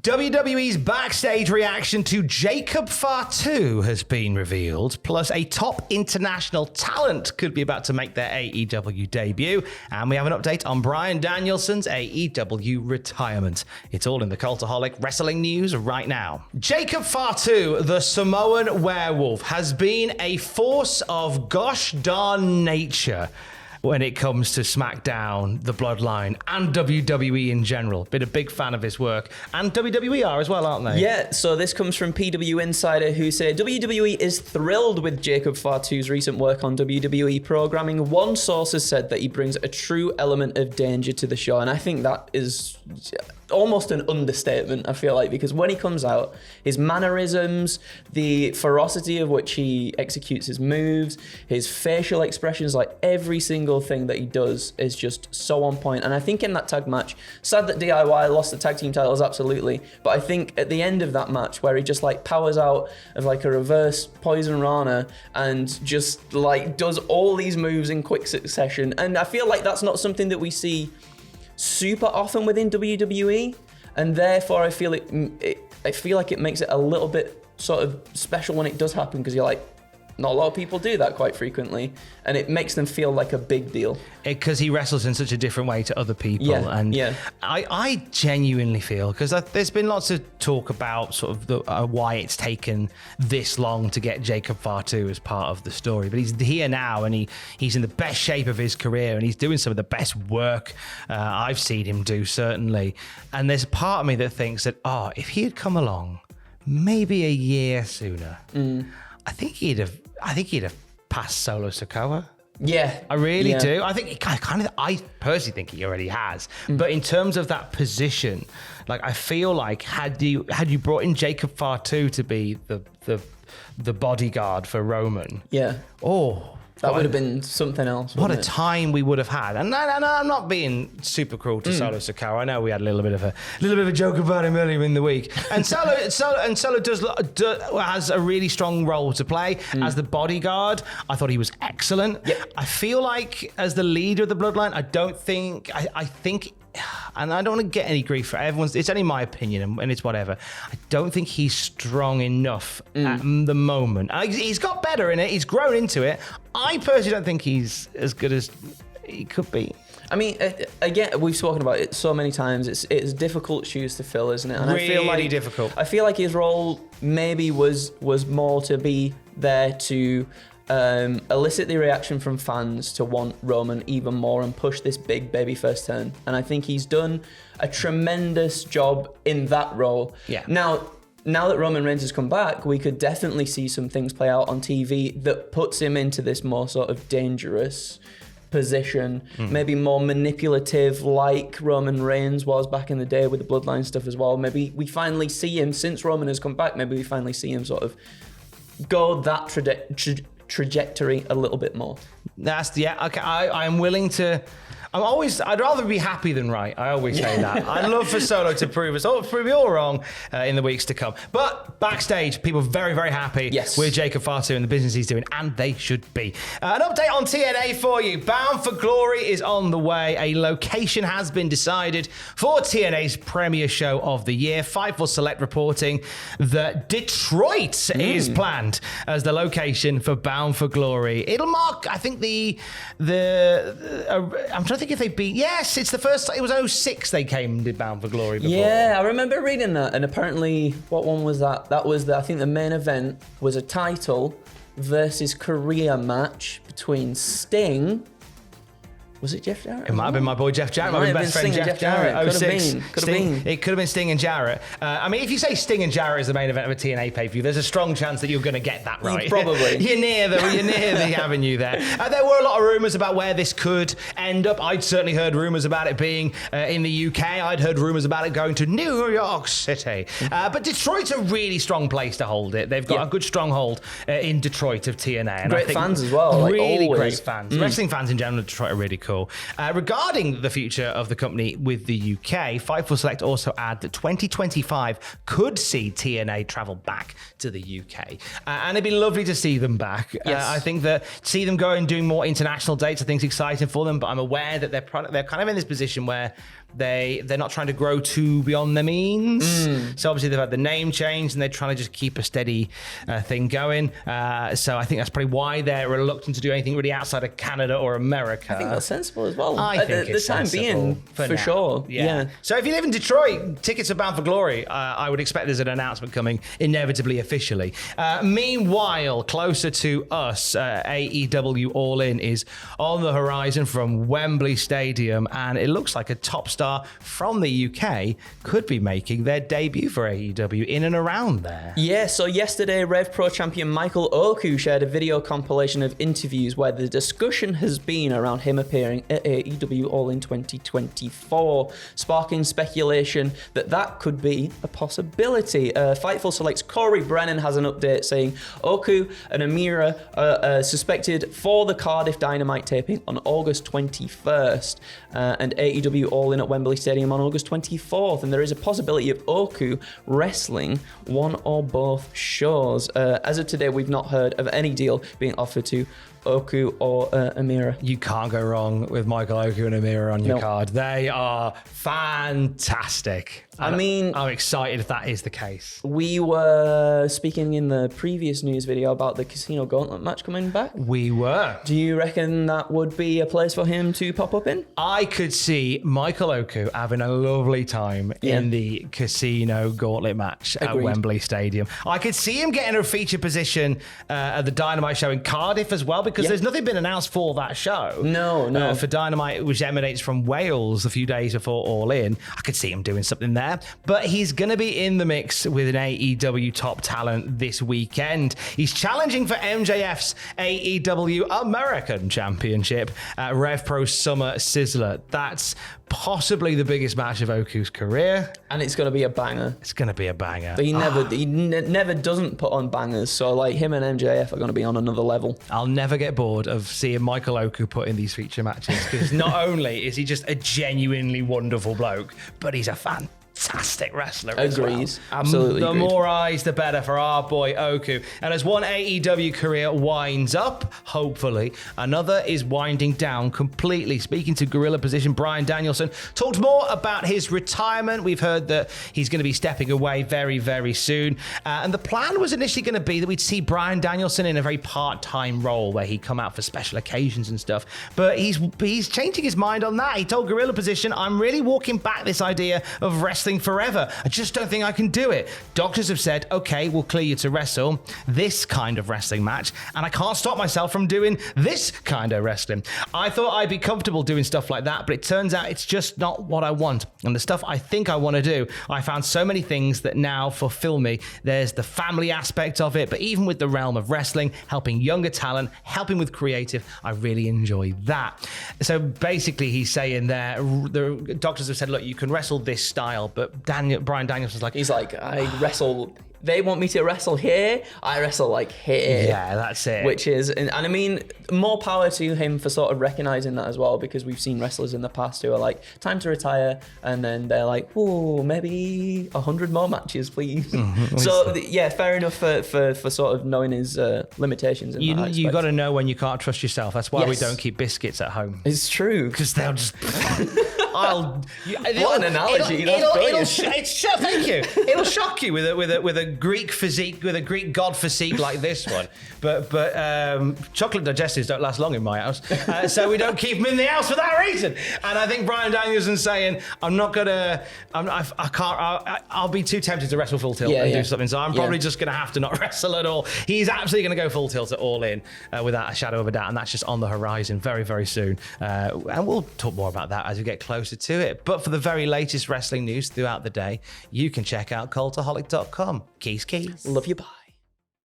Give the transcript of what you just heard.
WWE's backstage reaction to Jacob Fatu has been revealed, plus a top international talent could be about to make their AEW debut, and we have an update on Bryan Danielson's AEW retirement. It's all in the Cultaholic wrestling news right now. Jacob Fatu, the Samoan werewolf, has been a force of gosh darn nature when it comes to SmackDown, the Bloodline, and WWE in general. Been a big fan of his work. And WWE are as well, aren't they? Yeah, so this comes from PW Insider, who say WWE is thrilled with Jacob Fatu's recent work on WWE programming. One source has said that he brings a true element of danger to the show, and I think that is almost an understatement, I feel like, because when he comes out, his mannerisms, the ferocity of which he executes his moves, his facial expressions, like every single thing that he does is just so on point. And I think in that tag match, sad that DIY lost the tag team titles, absolutely, but I think at the end of that match where he just like powers out of like a reverse Poison Rana and just like does all these moves in quick succession, and I feel like that's not something that we see super often within WWE, and therefore I feel like it makes it a little bit sort of special when it does happen, because you're like, not a lot of people do that quite frequently, and it makes them feel like a big deal. Because he wrestles in such a different way to other people. I genuinely feel, because there's been lots of talk about sort of why it's taken this long to get Jacob Fatu as part of the story, but he's here now, and he's in the best shape of his career, and he's doing some of the best work I've seen him do, certainly. And there's a part of me that thinks that, if he had come along maybe a year sooner, I think he'd have passed Solo Sikoa. Yeah, I really do. I think I personally think he already has. But in terms of that position, like, I feel like had you brought in Jacob Fatu to be the bodyguard for Roman, that would have been something else. What a time we would have had. And I'm not being super cruel to Solo Sikoa. I know we had a little bit of a joke about him earlier in the week. And Solo has a really strong role to play as the bodyguard. I thought he was excellent. Yep. I feel like as the leader of the Bloodline, I think, and I don't want to get any grief for everyone's, it's only my opinion and it's whatever, I don't think he's strong enough at the moment. He's got better in it, he's grown into it. I personally don't think he's as good as he could be. I mean, again, we've spoken about it so many times. It's difficult shoes to fill, isn't it? And really, I feel like difficult. I feel like his role maybe was more to be there to elicit the reaction from fans to want Roman even more and push this big babyface turn. And I think he's done a tremendous job in that role. Yeah. Now that Roman Reigns has come back, we could definitely see some things play out on TV that puts him into this more sort of dangerous position, maybe more manipulative, like Roman Reigns was back in the day with the Bloodline stuff as well. Maybe we finally see him, since Roman has come back, maybe we finally see him sort of go that trajectory a little bit more. Okay. I'm willing to. I'd rather be happy than right. I always say that. I'd love for Solo to prove me all wrong in the weeks to come. But backstage, people are very, very happy with Jacob Fatu and the business he's doing, and they should be. An update on TNA for you. Bound for Glory is on the way. A location has been decided for TNA's premiere show of the year. Fightful Select reporting that Detroit is planned as the location for Bound for Glory. It'll mark, I think, I'm trying to think if they beat. Yes, it's the first. It was 2006 they came and did Bound for Glory before. Yeah, I remember reading that, and apparently, what one was that? That was I think the main event was a title versus career match between Sting. Was it Jeff Jarrett? It might have been my boy Jeff Jarrett. It might have been best friend Jeff Jarrett. Could have been. It could have been Sting and Jarrett. I mean, if you say Sting and Jarrett is the main event of a TNA pay-per-view, there's a strong chance that you're going to get that right. Probably. You're near the avenue there. There were a lot of rumours about where this could end up. I'd certainly heard rumours about it being in the UK. I'd heard rumours about it going to New York City. But Detroit's a really strong place to hold it. They've got a good stronghold in Detroit of TNA. And great fans as well. Really great fans. Wrestling fans in general in Detroit are really cool. Regarding the future of the company with the UK, Fightful Select also add that 2025 could see TNA travel back to the UK. And it'd be lovely to see them back. Yes. I think that see them go and doing more international dates, I think is exciting for them, but I'm aware that they're kind of in this position where They're not trying to grow too beyond their means. So obviously they've had the name change and they're trying to just keep a steady thing going. So I think that's probably why they're reluctant to do anything really outside of Canada or America. I think that's sensible as well. I think the time being, for sure. Yeah. So if you live in Detroit, tickets are Bound for Glory. I would expect there's an announcement coming inevitably officially. Meanwhile, closer to us, AEW All In is on the horizon from Wembley Stadium, and it looks like a top star from the UK could be making their debut for AEW in and around there. Yeah, so yesterday, Rev Pro champion Michael Oku shared a video compilation of interviews where the discussion has been around him appearing at AEW All In 2024, sparking speculation that could be a possibility. Fightful Select's Corey Brennan has an update saying Oku and Amira are suspected for the Cardiff Dynamite taping on August 21st and AEW All In at Wembley Stadium on August 24th, and there is a possibility of Oku wrestling one or both shows. As of today, we've not heard of any deal being offered to Oku or Amira. You can't go wrong with Michael Oku and Amira on your card. They are fantastic. I mean, I'm excited if that is the case. We were speaking in the previous news video about the Casino Gauntlet match coming back. We were. Do you reckon that would be a place for him to pop up in? I could see Michael Oku having a lovely time in the Casino Gauntlet match at Wembley Stadium. I could see him getting a feature position at the Dynamite show in Cardiff as well, because there's nothing been announced for that show. No. For Dynamite, which emanates from Wales a few days before All In. I could see him doing something there. But he's going to be in the mix with an AEW top talent this weekend. He's challenging for MJF's AEW American Championship at Rev Pro Summer Sizzler. That's possibly the biggest match of Oku's career. And it's going to be a banger. It's going to be a banger. But he never doesn't put on bangers. So like him and MJF are going to be on another level. I'll never get bored of seeing Michael Oku put in these feature matches, because not only is he just a genuinely wonderful bloke, but he's a fantastic wrestler. Agreed. As well. Absolutely. The agreed. more eyes, the better for our boy Oku. And as one AEW career winds up, hopefully, another is winding down completely. Speaking to Gorilla Position, Bryan Danielson talked more about his retirement. We've heard that he's going to be stepping away very, very soon. And the plan was initially going to be that we'd see Bryan Danielson in a very part-time role where he'd come out for special occasions and stuff. But he's changing his mind on that. He told Gorilla Position, I'm really walking back this idea of wrestling forever. I just don't think I can do it. Doctors have said, okay, we'll clear you to wrestle this kind of wrestling match, and I can't stop myself from doing this kind of wrestling. I thought I'd be comfortable doing stuff like that, but it turns out it's just not what I want. And the stuff I think I want to do, I found so many things that now fulfill me. There's the family aspect of it, but even with the realm of wrestling, helping younger talent, helping with creative, I really enjoy that. So basically he's saying there, the doctors have said, look, you can wrestle this style, but Bryan Danielson's like... He's like, I wrestle... They want me to wrestle here, I wrestle like here. Yeah, that's it. Which is, and I mean, more power to him for sort of recognizing that as well, because we've seen wrestlers in the past who are like, time to retire, and then they're like, oh, maybe 100 more matches, please. So yeah, fair enough for sort of knowing his limitations. You got to know when you can't trust yourself. That's why we don't keep biscuits at home. It's true, because they'll just... what an analogy! Thank you. It'll shock you with a Greek physique, with a Greek god physique like this one. But chocolate digestives don't last long in my house, so we don't keep them in the house for that reason. And I think Bryan Danielson's saying, I'll be too tempted to wrestle full tilt and do something. So I'm probably just going to have to not wrestle at all. He's absolutely going to go full tilt at All In without a shadow of a doubt, and that's just on the horizon very, very soon. And we'll talk more about that as we get closer to it. But for the very latest wrestling news throughout the day, you can check out Cultaholic.com. Keys. Love you, bye.